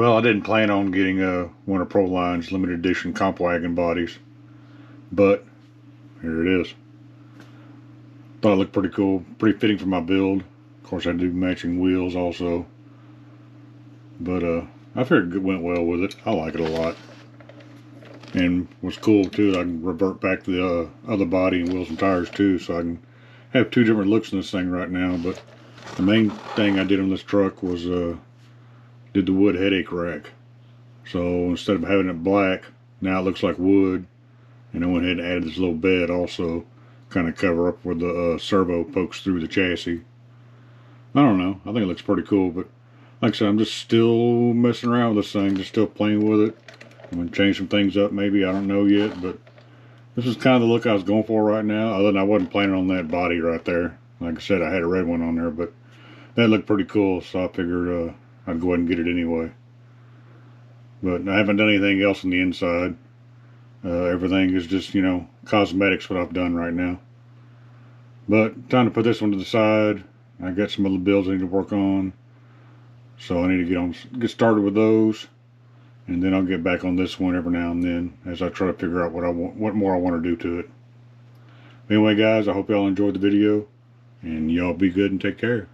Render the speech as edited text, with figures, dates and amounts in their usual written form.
Well, I didn't plan on getting one of Proline's limited edition Comp Wagon bodies, but here it is. Thought it looked pretty cool, pretty fitting for my build. Of course, I do matching wheels also, but I figured it went well with it. I like it a lot, and what's cool too, I can revert back to the other body and wheels and tires too, so I can have two different looks in this thing right now. But the main thing I did on this truck was did the wood headache rack. So instead of having it black, now it looks like wood. And I went ahead and added this little bed also, kind of cover up where the servo pokes through the chassis. I don't know, I think it looks pretty cool, but like I said, I'm just still messing around with this thing, just still playing with it. I'm going to change some things up maybe, I don't know yet, but this is kind of the look I was going for right now, other than I wasn't planning on that body right there. Like I said, I had a red one on there, but that looked pretty cool, so I figured I'd go ahead and get it anyway. But I haven't done anything else on the inside. Everything is just, you know, cosmetics what I've done right now. But time to put this one to the side. I got some other builds I need to work on, so I need to get started with those, and then I'll get back on this one every now and then as I try to figure out what more I want to do to it. Anyway, guys, I hope y'all enjoyed the video, and y'all be good and take care.